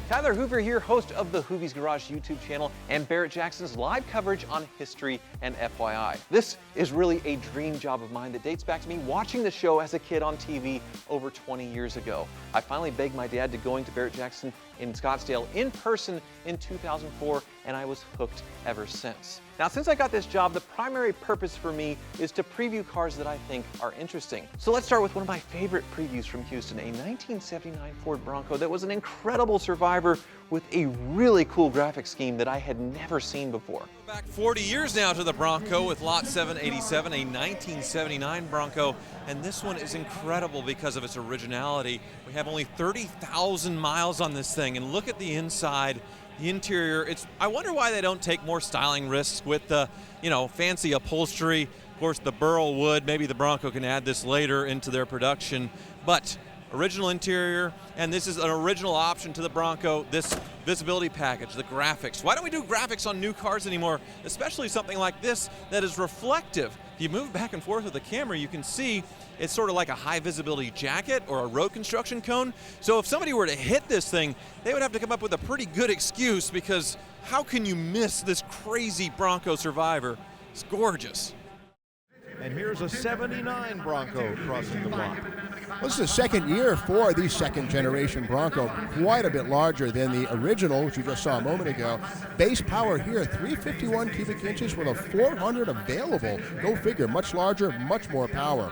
Tyler Hoover here, host of the Hoovies Garage YouTube channel and Barrett-Jackson's live coverage on history and FYI. This is really a dream job of mine that dates back to me watching the show as a kid on TV over 20 years ago. I finally begged my dad to going to Barrett-Jackson in Scottsdale in person in 2004, and I was hooked ever since. Now, since I got this job, the primary purpose for me is to preview cars that I think are interesting. So let's start with one of my favorite previews from Houston, a 1979 Ford Bronco that was an incredible survivor with a really cool graphic scheme that I had never seen before. Back 40 years now to the Bronco with Lot 787, a 1979 Bronco, and this one is incredible because of its originality. We have only 30,000 miles on this thing, and look at the inside. The interior, I wonder why they don't take more styling risks with the, fancy upholstery. Of course, the burl wood, maybe the Bronco can add this later into their production, but original interior, and this is an original option to the Bronco, this visibility package, the graphics. Why don't we do graphics on new cars anymore, especially something like this that is reflective? If you move back and forth with the camera, you can see it's sort of like a high visibility jacket or a road construction cone. So if somebody were to hit this thing, they would have to come up with a pretty good excuse, because how can you miss this crazy Bronco survivor? It's gorgeous. And here's a 79 Bronco crossing the block. This is the second year for the second generation Bronco, quite a bit larger than the original, which you just saw a moment ago. Base power here, 351 cubic inches with a 400 available. Go figure, much larger, much more power.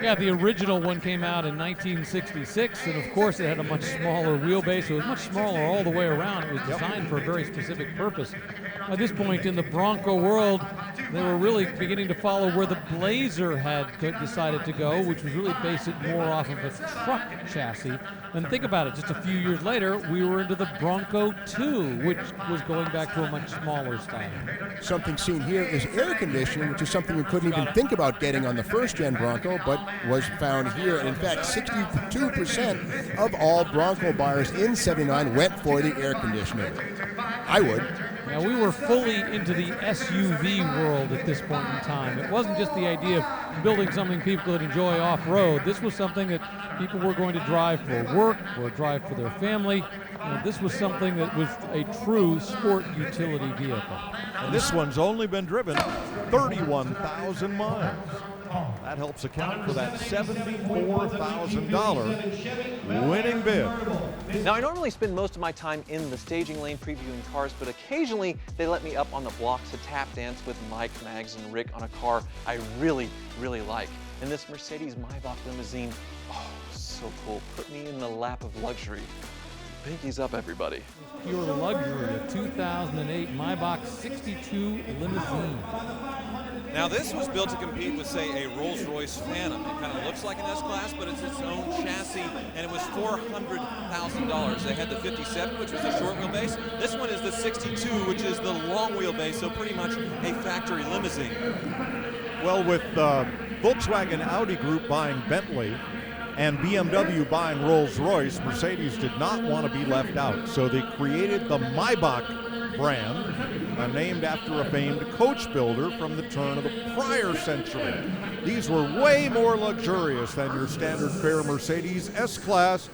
Yeah, the original one came out in 1966, and of course it had a much smaller wheelbase. It was much smaller all the way around. It was designed for a very specific purpose. At this point in the Bronco world, they were really beginning to follow where the Blazer had decided to go, which was really base it more off of a truck chassis. And think about it, just a few years later, we were into the Bronco 2, which was going back to a much smaller style. Something seen here is air conditioning, which is something we couldn't even think about getting on the first-gen Bronco, but was found here. And in fact, 62% of all Bronco buyers in 79 went for the air conditioning. I would. Now, we were fully into the SUV world at this point in time. It wasn't just the idea of building something people could enjoy off-road. This was something that people were going to drive for work or drive for their family. This was something that was a true sport utility vehicle. And this one's only been driven 31,000 miles. That helps account for that $74,000 winning bid. Now, I normally spend most of my time in the staging lane previewing cars, but occasionally they let me up on the block to tap dance with Mike, Mags, and Rick on a car I really, really like. And this Mercedes Maybach limousine, oh, so cool. Put me in the lap of luxury. Pinkies up, everybody. Pure luxury, a 2008 Maybach 62 limousine. Now, this was built to compete with, say, a Rolls-Royce Phantom. It kind of looks like an S-Class, but it's its own chassis, and it was $400,000. They had the 57, which was the short wheelbase. This one is the 62, which is the long wheelbase, so pretty much a factory limousine. Well, with Volkswagen Audi Group buying Bentley and BMW buying Rolls-Royce, Mercedes did not want to be left out, so they created the Maybach brand, named after a famed coach builder from the turn of the prior century. These were way more luxurious than your standard fare Mercedes S-Class,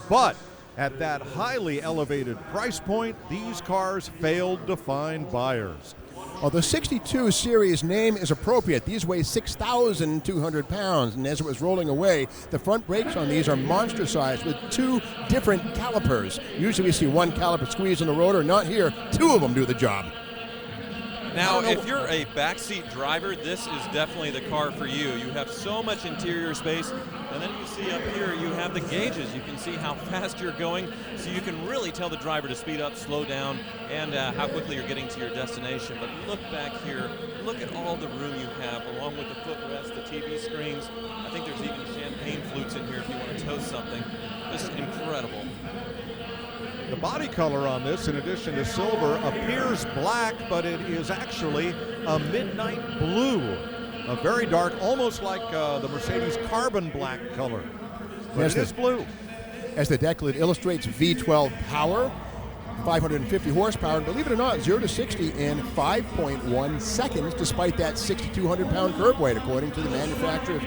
but at that highly elevated price point, these cars failed to find buyers. Well, the 62 series name is appropriate. These weigh 6,200 pounds, and as it was rolling away, the front brakes on these are monster sized with two different calipers. Usually we see one caliper squeeze in the rotor, not here. Two of them do the job. Now, if you're a backseat driver, this is definitely the car for you. You have so much interior space, and then you see up here, you have the gauges. You can see how fast you're going, so you can really tell the driver to speed up, slow down, and how quickly you're getting to your destination. But look back here, look at all the room you have, along with the footrest, the TV screens. I think there's even champagne flutes in here if you want to toast something. Just incredible. The body color on this, in addition to silver, appears black, but it is actually a midnight blue. A very dark, almost like the Mercedes carbon black color. But it is blue. As the deck lid illustrates, V12 power, 550 horsepower, and believe it or not, 0 to 60 in 5.1 seconds, despite that 6,200-pound curb weight, according to the manufacturer's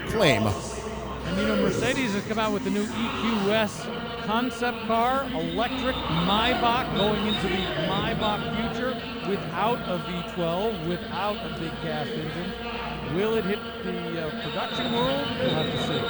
claim. And Mercedes has come out with the new EQS concept car, electric Maybach going into the Maybach future without a V12, without a big gas engine. Will it hit the production world? We'll have to see.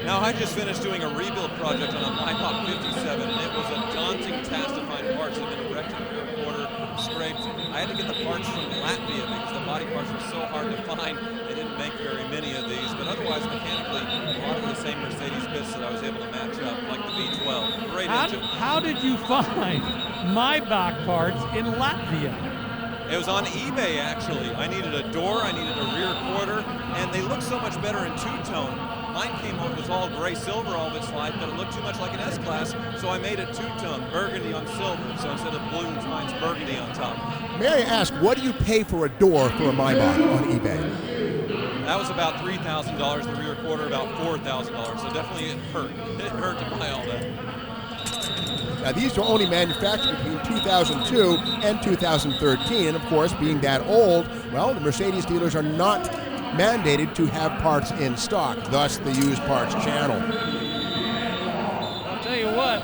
Now, I just finished doing a rebuild project on a Maybach 57, and it was a daunting task to find parts that had been wrecked in the rear quarter, scraped. I had to get the parts from Latvia because the body parts were so hard to find. They didn't make very many of these, but otherwise, mechanically, a lot of the same Mercedes bits that I was able to match up, like the V12. Great engine. How did you find Maybach parts in Latvia? It was on eBay, actually. I needed a door, I needed a rear quarter, and they look so much better in two-tone. Mine came out, was all gray silver all of its life, but it looked too much like an S-Class, so I made it two-tone, burgundy on silver. So instead of blue, mine's burgundy on top. May I ask, what do you pay for a door for a Maybach on eBay? That was about $3,000, the rear quarter about $4,000, so definitely it hurt. It hurt to buy all that. Now, these were only manufactured between 2002 and 2013, and of course, being that old, well, the Mercedes dealers are not mandated to have parts in stock, thus the used parts channel. I'll tell you what,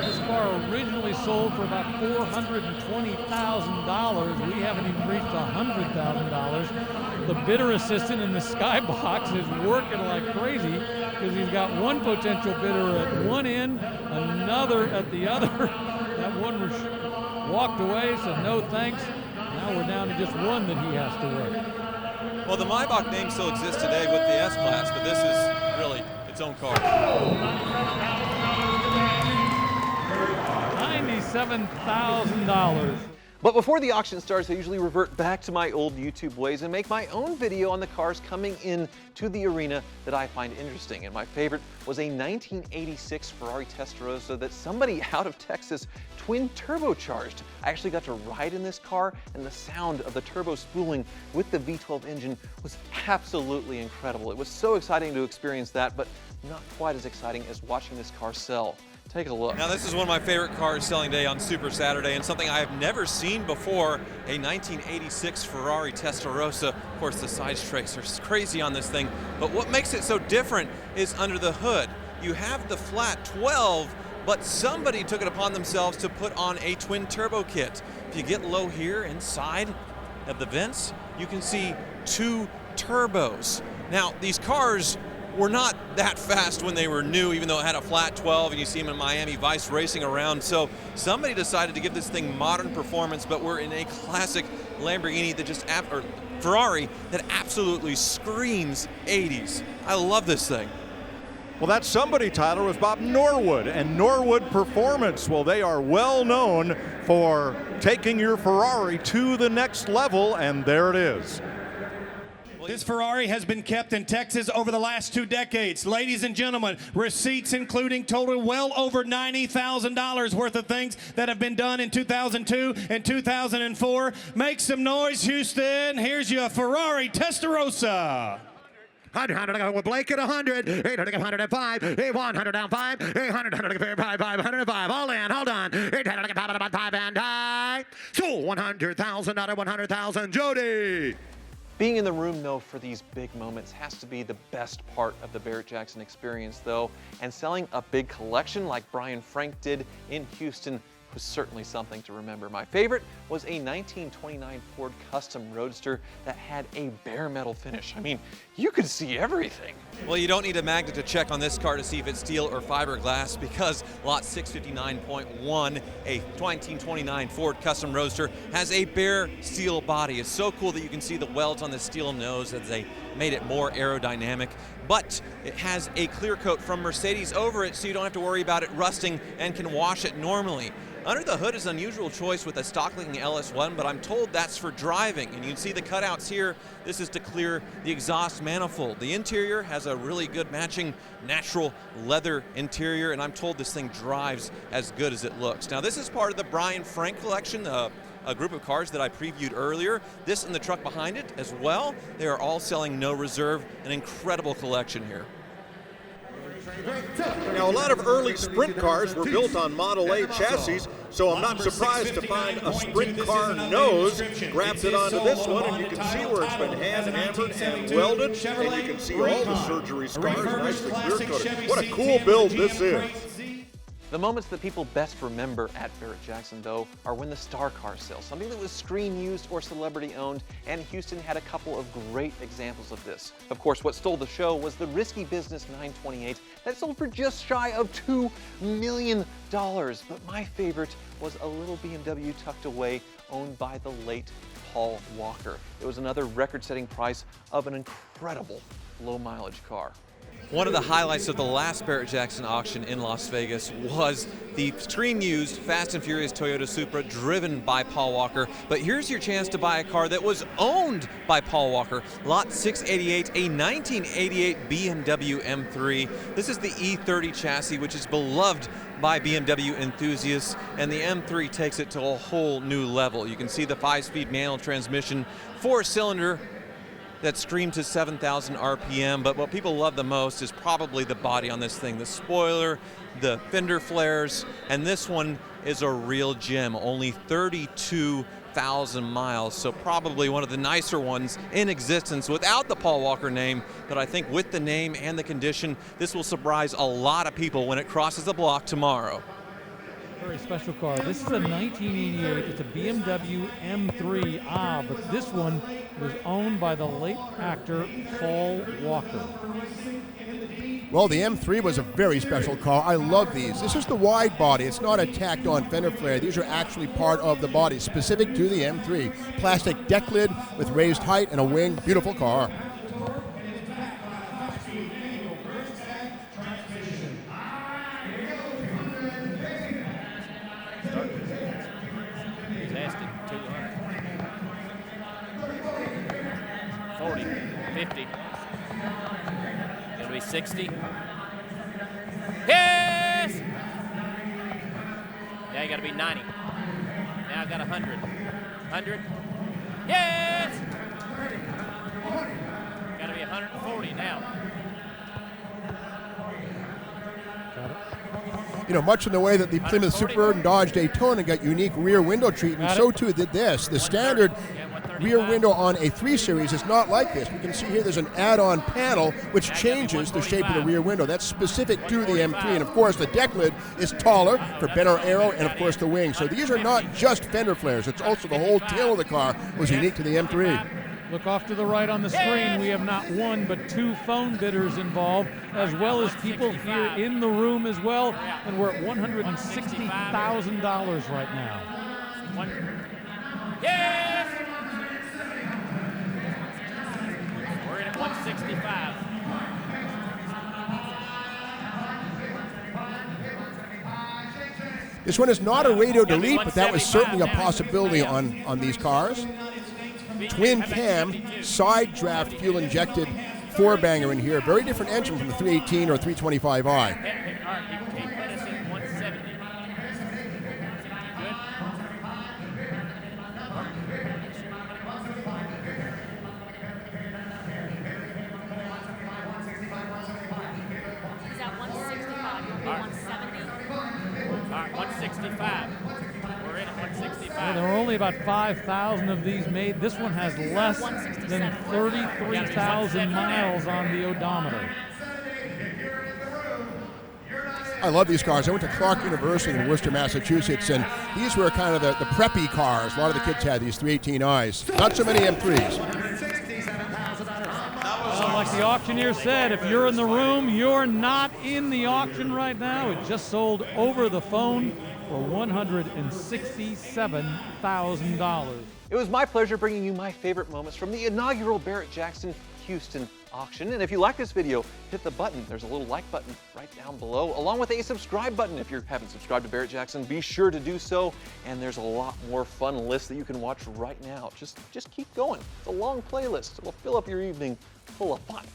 this car originally sold for about $420,000. We haven't even reached $100,000. The bidder assistant in the skybox is working like crazy because he's got one potential bidder at one end, another at the other. That one was walked away, said no thanks. Now we're down to just one that he has to work. Well, the Maybach name still exists today with the S-Class, but this is really its own car. $97,000. But before the auction starts, I usually revert back to my old YouTube ways and make my own video on the cars coming in to the arena that I find interesting. And my favorite was a 1986 Ferrari Testarossa that somebody out of Texas twin turbocharged. I actually got to ride in this car, and the sound of the turbo spooling with the V12 engine was absolutely incredible. It was so exciting to experience that, but not quite as exciting as watching this car sell. Take a look. Now, this is one of my favorite cars selling day on Super Saturday, and something I have never seen before, a 1986 Ferrari Testarossa. Of course, the side tracer is crazy on this thing, but what makes it so different is under the hood. You have the flat 12, but somebody took it upon themselves to put on a twin turbo kit. If you get low here inside of the vents, you can see two turbos. Now, these cars were not that fast when they were new, even though it had a flat 12, and you see them in Miami Vice racing around. So somebody decided to give this thing modern performance, but we're in a classic Lamborghini that just, or Ferrari that absolutely screams 80s. I love this thing. Well, that somebody, Tyler, was Bob Norwood and Norwood Performance. Well, they are well known for taking your Ferrari to the next level, and there it is. This Ferrari has been kept in Texas over the last 2 decades. Ladies and gentlemen, receipts including total well over $90,000 worth of things that have been done in 2002 and 2004. Make some noise, Houston. Here's your Ferrari Testarossa. 100 with Blake at 100, 800, 105, 100 down 5, 800, 505, all in, hold on, 800, 5 and die. So 100,000 out of 100,000, Jody. Being in the room, though, for these big moments has to be the best part of the Barrett-Jackson experience, though, and selling a big collection like Brian Frank did in Houston was certainly something to remember. My favorite was a 1929 Ford Custom Roadster that had a bare metal finish. I mean, you could see everything. Well, you don't need a magnet to check on this car to see if it's steel or fiberglass, because lot 659.1, a 1929 Ford Custom Roadster, has a bare steel body. It's so cool that you can see the welds on the steel nose as they made it more aerodynamic, but it has a clear coat from Mercedes over it, so you don't have to worry about it rusting and can wash it normally. Under the hood is an unusual choice with a stock-looking LS1, but I'm told that's for driving. And you can see the cutouts here. This is to clear the exhaust manifold. The interior has a really good matching natural leather interior, and I'm told this thing drives as good as it looks. Now, this is part of the Brian Frank collection, a group of cars that I previewed earlier. This and the truck behind it as well. They are all selling no reserve, an incredible collection here. Now, a lot of early sprint cars were built on Model A chassis, so I'm not surprised to find a sprint car nose grafted onto this one, and you can see where it's been hand-hammered and welded, and you can see all the surgery scars nicely clear-coated. What a cool build this is. The moments that people best remember at Barrett-Jackson, though, are when the star car sells, something that was screen used or celebrity owned, and Houston had a couple of great examples of this. Of course, what stole the show was the risky business 928 that sold for just shy of $2 million. But my favorite was a little BMW tucked away, owned by the late Paul Walker. It was another record-setting price of an incredible low-mileage car. One of the highlights of the last Barrett-Jackson auction in Las Vegas was the screen-used Fast and Furious Toyota Supra driven by Paul Walker. But here's your chance to buy a car that was owned by Paul Walker. Lot 688, a 1988 BMW M3. This is the E30 chassis, which is beloved by BMW enthusiasts, and the M3 takes it to a whole new level. You can see the 5-speed manual transmission, 4-cylinder, that screamed to 7,000 RPM, but what people love the most is probably the body on this thing. The spoiler, the fender flares, and this one is a real gem, only 32,000 miles, so probably one of the nicer ones in existence without the Paul Walker name, but I think with the name and the condition, this will surprise a lot of people when it crosses the block tomorrow. Very special car. This is a 1988. It's a BMW M3. But this one was owned by the late actor Paul Walker. Well, the M3 was a very special car. I love these. This is the wide body. It's not a tacked on fender flare. These are actually part of the body, specific to the M3. Plastic deck lid with raised height and a wing. Beautiful car. He's asking 200. 40, 50. It'll be 60. Yes! Now you got to be 90. Now I've got 100. 100. Yes! Got to be 140 now. You know, much in the way that the Plymouth Super and Dodge Daytona got unique rear window treatment, so too did this. The standard rear window on a 3 Series is not like this. You can see here there's an add-on panel which changes the shape of the rear window. That's specific to the M3. And of course, the deck lid is taller for better aero, and of course the wing. So these are not just fender flares. It's also the whole tail of the car was unique to the M3. Look off to the right on the screen. We have not one but 2 phone bidders involved, as well as people here in the room as well. And we're at $160,000 right now. Yes! We're in at 165. This one is not a radio delete, but that was certainly a possibility on these cars. Twin cam, side draft fuel injected 4-banger in here. Very different engine from the 318 or 325i. All right, keep us at 170. Good. Is that 165? You'll be 170? All right, 165. We're in at 165. Well, there are only about 5,000 of these made. This one has less than 33,000 miles on the odometer. I love these cars. I went to Clark University in Worcester, Massachusetts, and these were kind of the preppy cars. A lot of the kids had these 318i's. Not so many M3s. Well, like the auctioneer said, if you're in the room, you're not in the auction right now. It just sold over the phone for $167,000. It was my pleasure bringing you my favorite moments from the inaugural Barrett-Jackson Houston auction. And if you like this video, hit the button. There's a little like button right down below, along with a subscribe button. If you haven't subscribed to Barrett-Jackson, be sure to do so. And there's a lot more fun lists that you can watch right now. Just keep going. It's a long playlist. It'll fill up your evening full of fun.